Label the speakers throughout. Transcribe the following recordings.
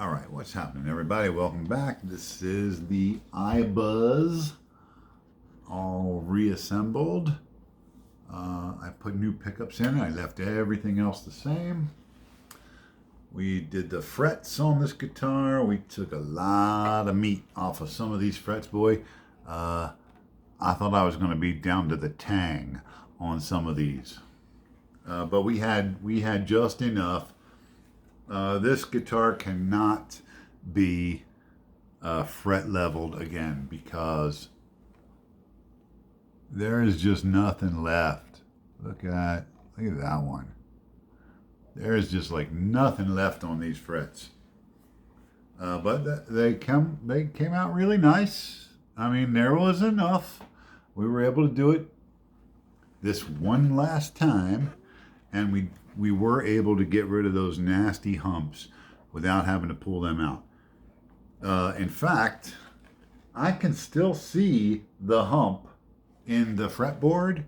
Speaker 1: All right, what's happening, everybody? Welcome back. This is the Ibanbuzz, all reassembled. I put new pickups in. I left everything else the same. We did the frets on this guitar. We took a lot of meat off of some of these frets, boy. I thought I was going to be down to the tang on some of these, but we had just enough. This guitar cannot be fret leveled again because there is just nothing left. Look at that one. There is just like nothing left on these frets. But they came out really nice. I mean, there was enough. We were able to do it this one last time, and we were able to get rid of those nasty humps without having to pull them out. In fact, I can still see the hump in the fretboard,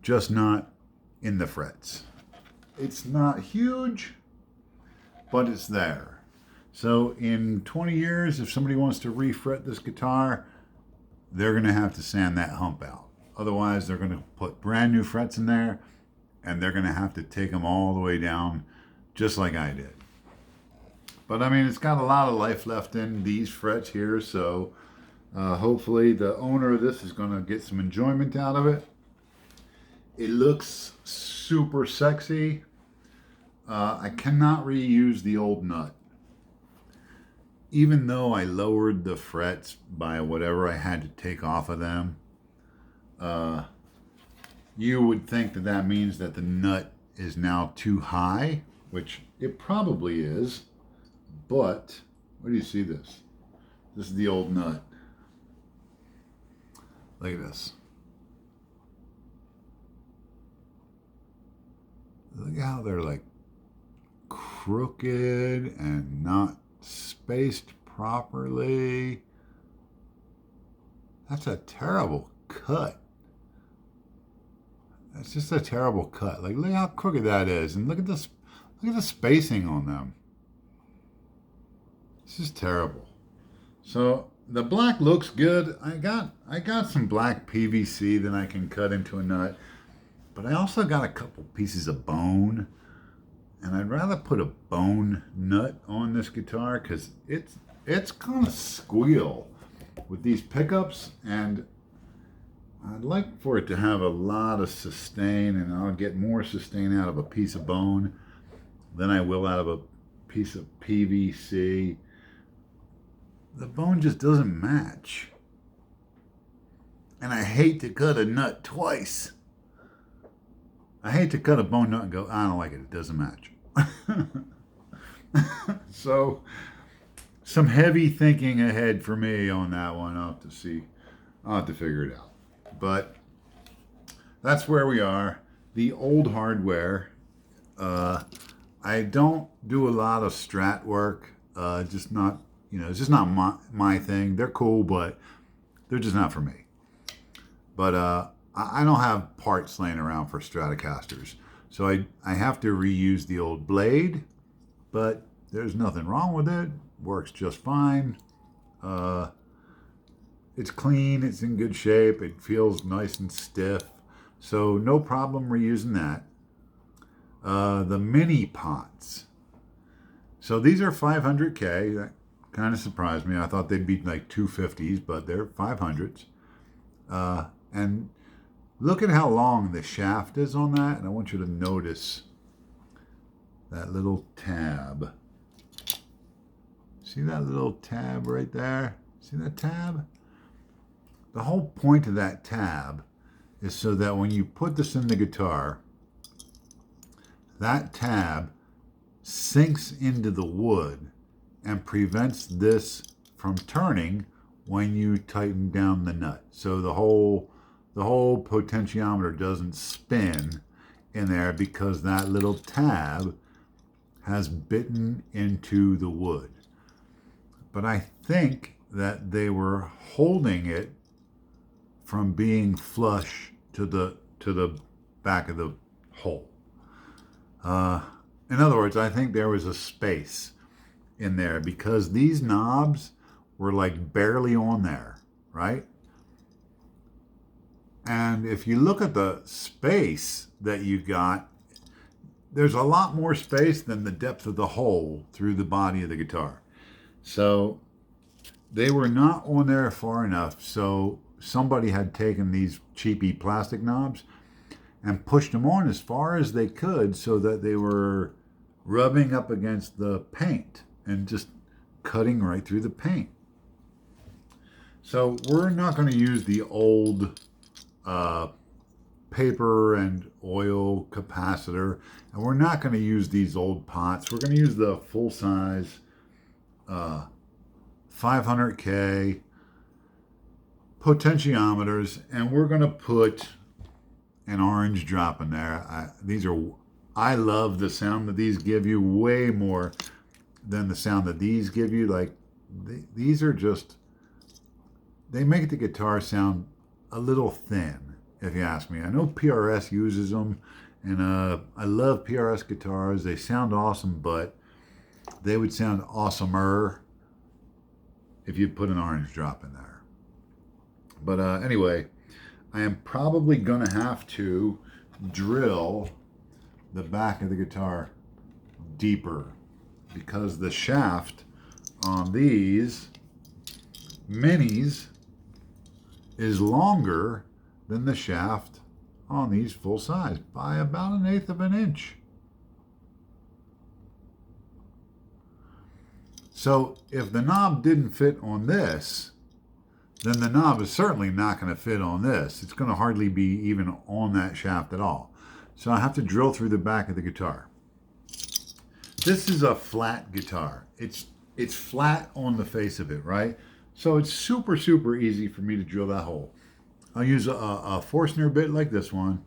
Speaker 1: just not in the frets. It's not huge, but it's there. So in 20 years, if somebody wants to refret this guitar, they're going to have to sand that hump out. Otherwise, they're going to put brand new frets in there, and they're going to have to take them all the way down, just like I did. But I mean, it's got a lot of life left in these frets here, so hopefully the owner of this is going to get some enjoyment out of it. It looks super sexy. I cannot reuse the old nut. Even though I lowered the frets by whatever I had to take off of them, you would think that that means that the nut is now too high, which it probably is. But where do you see this? This is the old nut. Look at this. Look how they're like crooked and not spaced properly. That's a terrible cut. That's just a terrible cut. Like, look how crooked that is, and look at this. Look at the spacing on them. This is terrible. So the black looks good. I got some black PVC that I can cut into a nut, but I also got a couple pieces of bone, and I'd rather put a bone nut on this guitar because it's kind of squeal with these pickups, and I'd like for it to have a lot of sustain, and I'll get more sustain out of a piece of bone than I will out of a piece of PVC. The bone just doesn't match. And I hate to cut a nut twice. I hate to cut a bone nut and go, I don't like it, it doesn't match. So, some heavy thinking ahead for me on that one. I'll have to figure it out. But that's where we are. The old hardware. I don't do a lot of Strat work. Just not, it's just not my thing. They're cool, but they're just not for me. But I don't have parts laying around for Stratocasters. So I have to reuse the old blade, but there's nothing wrong with it. Works just fine. It's clean, it's in good shape, it feels nice and stiff. So no problem reusing that. The mini pots. So these are 500K. That kind of surprised me. I thought they'd be like 250s, but they're 500s. And look at how long the shaft is on that. And I want you to notice that little tab. See that little tab right there? See that tab? The whole point of that tab is so that when you put this in the guitar, that tab sinks into the wood and prevents this from turning when you tighten down the nut. So the whole potentiometer doesn't spin in there because that little tab has bitten into the wood. But I think that they were holding it from being flush to the back of the hole. In other words, I think there was a space in there because these knobs were like barely on there, right? And if you look at the space that you got, there's a lot more space than the depth of the hole through the body of the guitar. So they were not on there far enough. So somebody had taken these cheapy plastic knobs and pushed them on as far as they could so that they were rubbing up against the paint and just cutting right through the paint. So we're not going to use the old paper and oil capacitor, and we're not going to use these old pots. We're going to use the full-size 500K potentiometers, and we're going to put an orange drop in there. I love the sound that these give you way more than the sound that these give you. Like these are just, they make the guitar sound a little thin, if you ask me. I know PRS uses them, and I love PRS guitars. They sound awesome, but they would sound awesomer if you put an orange drop in there. But anyway, I am probably going to have to drill the back of the guitar deeper because the shaft on these minis is longer than the shaft on these full size by about 1/8 of an inch. So if the knob didn't fit on this, then the knob is certainly not going to fit on this. It's going to hardly be even on that shaft at all. So I have to drill through the back of the guitar. This is a flat guitar. It's flat on the face of it, right? So it's super, super easy for me to drill that hole. I'll use a Forstner bit like this one.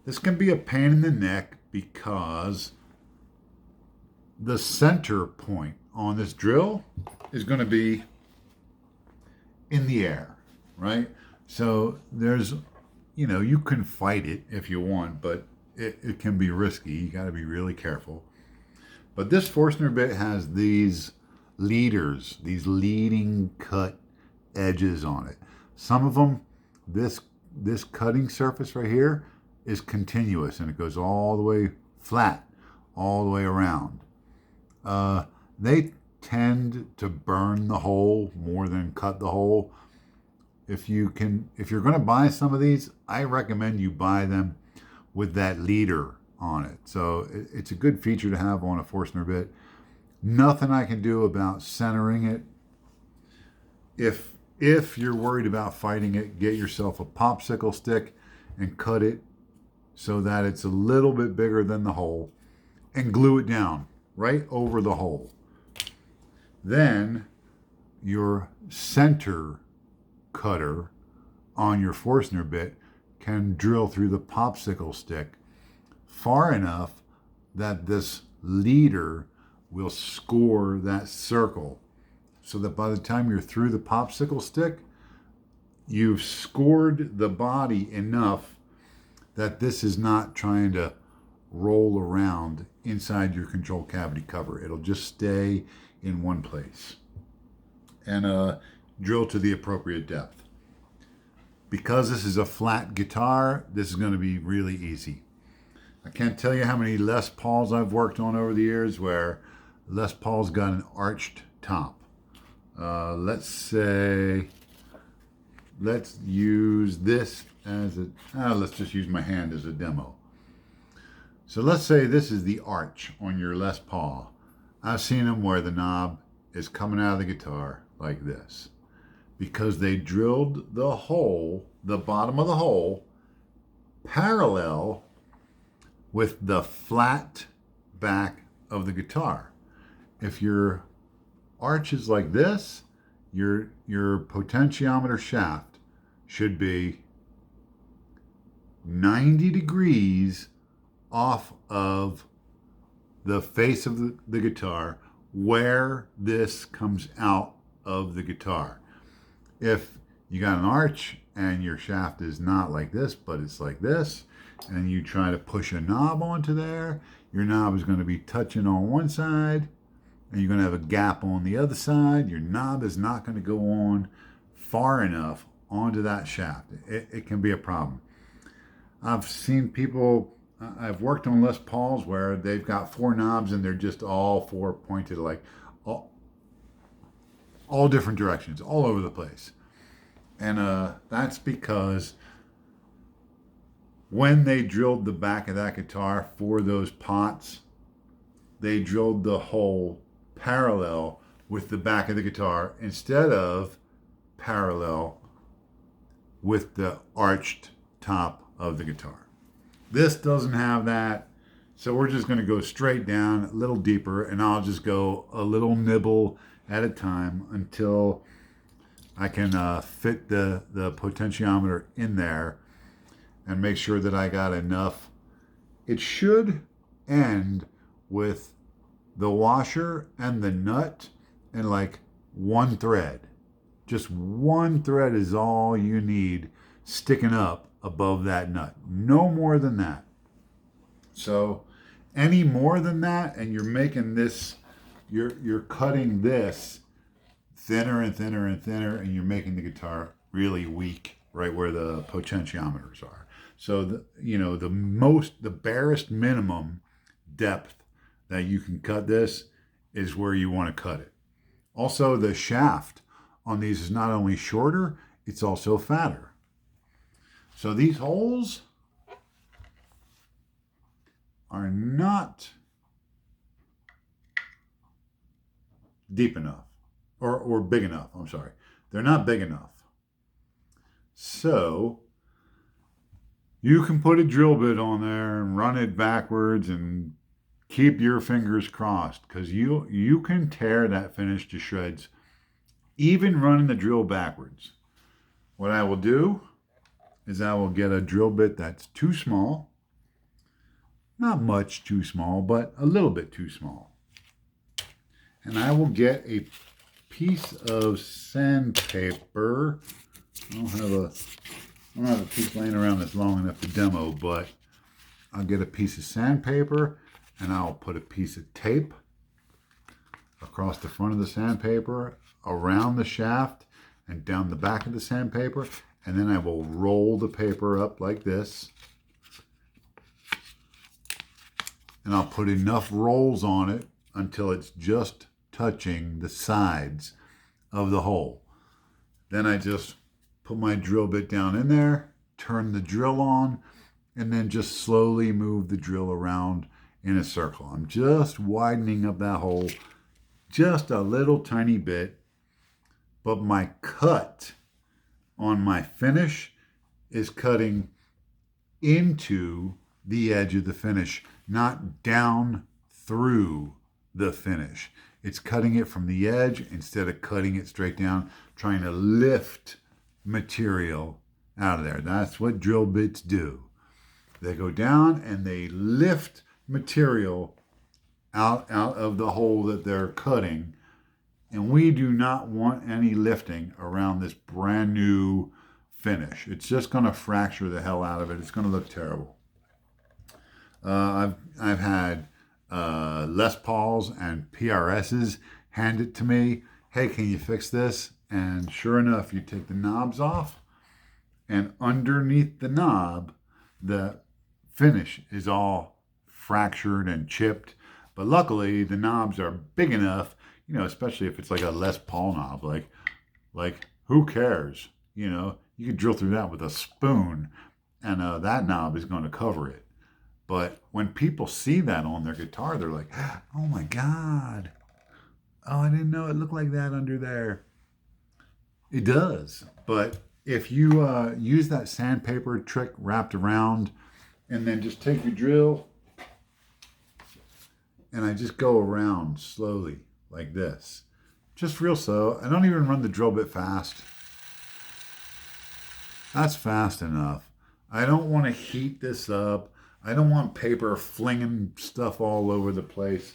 Speaker 1: This can be a pain in the neck because the center point on this drill is going to be in the air, right? So there's, you can fight it if you want, but it can be risky. You got to be really careful. But this Forstner bit has these leaders, these leading cut edges on it. Some of them, this cutting surface right here is continuous and it goes all the way flat, all the way around. They tend to burn the hole more than cut the hole. If you're going to buy some of these, I recommend you buy them with that leader on it. So it's a good feature to have on a Forstner bit. Nothing I can do about centering it. If you're worried about fighting it, get yourself a popsicle stick and cut it so that it's a little bit bigger than the hole and glue it down right over the hole. Then your center cutter on your Forstner bit can drill through the popsicle stick far enough that this leader will score that circle so that by the time you're through the popsicle stick, you've scored the body enough that this is not trying to roll around inside your control cavity cover. It'll just stay in one place and drill to the appropriate depth. Because this is a flat guitar, this is going to be really easy. I can't tell you how many Les Pauls I've worked on over the years where Les Paul's got an arched top. Let's use this as let's just use my hand as a demo. So let's say this is the arch on your Les Paul. I've seen them where the knob is coming out of the guitar like this because they drilled the hole, the bottom of the hole, parallel with the flat back of the guitar. If your arch is like this, your potentiometer shaft should be 90 degrees off of the face of the guitar where this comes out of the guitar. If you got an arch and your shaft is not like this, but it's like this, and you try to push a knob onto there, your knob is going to be touching on one side and you're going to have a gap on the other side. Your knob is not going to go on far enough onto that shaft. It can be a problem. I've seen people, I've worked on Les Pauls where they've got 4 knobs and they're just all 4 pointed like all different directions, all over the place. And that's because when they drilled the back of that guitar for those pots, they drilled the hole parallel with the back of the guitar instead of parallel with the arched top of the guitar. This doesn't have that, so we're just going to go straight down a little deeper, and I'll just go a little nibble at a time until I can fit the potentiometer in there and make sure that I got enough. It should end with the washer and the nut and like one thread. Just one thread is all you need sticking up above that nut. No more than that. So any more than that and you're making this, you're cutting this thinner and thinner and thinner, and you're making the guitar really weak right where the potentiometers are. So the barest minimum depth that you can cut this is where you want to cut it. Also, the shaft on these is not only shorter, it's also fatter. So these holes are not deep enough or big enough. I'm sorry. They're not big enough. So you can put a drill bit on there and run it backwards and keep your fingers crossed, because you can tear that finish to shreds even running the drill backwards. What I will do is I will get a drill bit that's too small, not much too small, but a little bit too small. And I will get a piece of sandpaper. I don't have a piece laying around that's long enough to demo, but I'll get a piece of sandpaper and I'll put a piece of tape across the front of the sandpaper, around the shaft, and down the back of the sandpaper. And then I will roll the paper up like this. And I'll put enough rolls on it until it's just touching the sides of the hole. Then I just put my drill bit down in there, turn the drill on, and then just slowly move the drill around in a circle. I'm just widening up that hole just a little tiny bit, but my cut on my finish is cutting into the edge of the finish, not down through the finish. It's cutting it from the edge instead of cutting it straight down, trying to lift material out of there. That's what drill bits do. They go down and they lift material out of the hole that they're cutting. And we do not want any lifting around this brand new finish. It's just going to fracture the hell out of it. It's going to look terrible. I've had Les Pauls and PRSs hand it to me. Hey, can you fix this? And sure enough, you take the knobs off, and underneath the knob, the finish is all fractured and chipped. But luckily, the knobs are big enough, especially if it's like a Les Paul knob. Like who cares? You could drill through that with a spoon, and that knob is going to cover it. But when people see that on their guitar, they're like, oh my God. Oh, I didn't know it looked like that under there. It does. But if you use that sandpaper trick wrapped around and then just take your drill and I just go around slowly like this, just real slow. I don't even run the drill bit fast. That's fast enough. I don't want to heat this up. I don't want paper flinging stuff all over the place.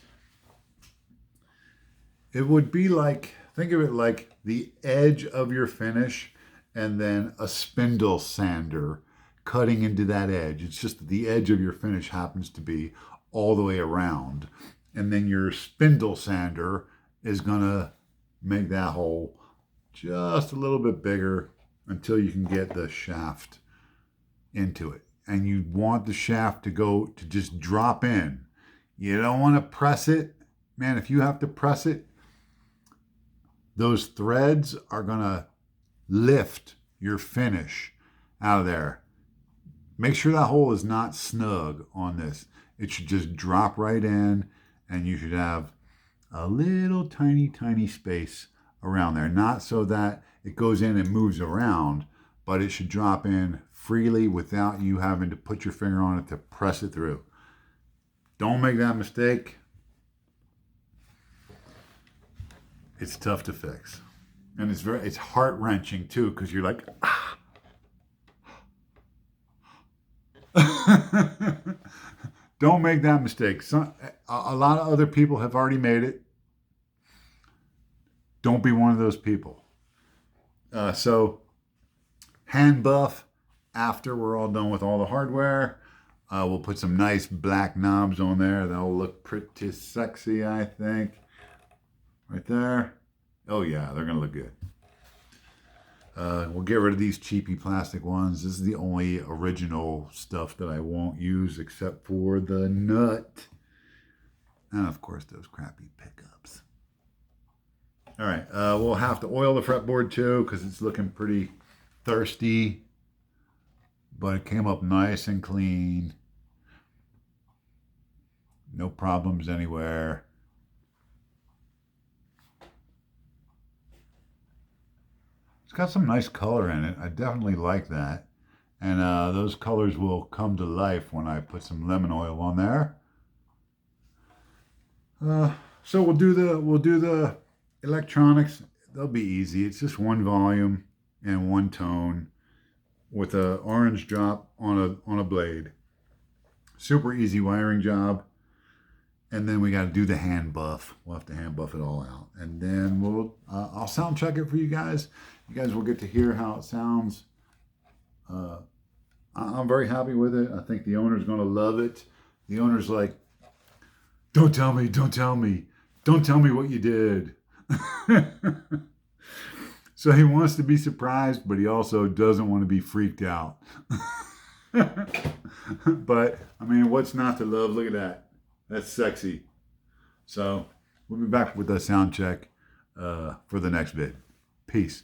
Speaker 1: It would be like, think of it like the edge of your finish and then a spindle sander cutting into that edge. It's just that the edge of your finish happens to be all the way around. And then your spindle sander is going to make that hole just a little bit bigger until you can get the shaft into it. And you want the shaft to just drop in. You don't want to press it. Man, if you have to press it, those threads are going to lift your finish out of there. Make sure that hole is not snug on this. It should just drop right in, and you should have a little tiny space around there. Not so that it goes in and moves around, but it should drop in freely without you having to put your finger on it to press it through. Don't make that mistake. It's tough to fix. And it's heart-wrenching too, because you're like, ah. Don't make that mistake. A lot of other people have already made it. Don't be one of those people. So, hand buff after we're all done with all the hardware. We'll put some nice black knobs on there. That'll look pretty sexy, I think. Right there. Oh yeah, they're gonna look good. We'll get rid of these cheapy plastic ones. This is the only original stuff that I won't use except for the nut. And of course those crappy pickups. All right, we'll have to oil the fretboard too because it's looking pretty thirsty. But it came up nice and clean. No problems anywhere. It's got some nice color in it. I definitely like that. And those colors will come to life when I put some lemon oil on there. So we'll do the electronics. They'll be easy. It's just one volume and one tone with an orange drop on a blade. Super easy wiring job. And then we got to do the hand buff. We'll have to hand buff it all out. And then I'll sound check it for you guys. You guys will get to hear how it sounds. I'm very happy with it. I think the owner's going to love it. The owner's like, don't tell me. Don't tell me what you did. So he wants to be surprised, but he also doesn't want to be freaked out. But, I mean, what's not to love? Look at that. That's sexy. So we'll be back with a sound check for the next vid. Peace.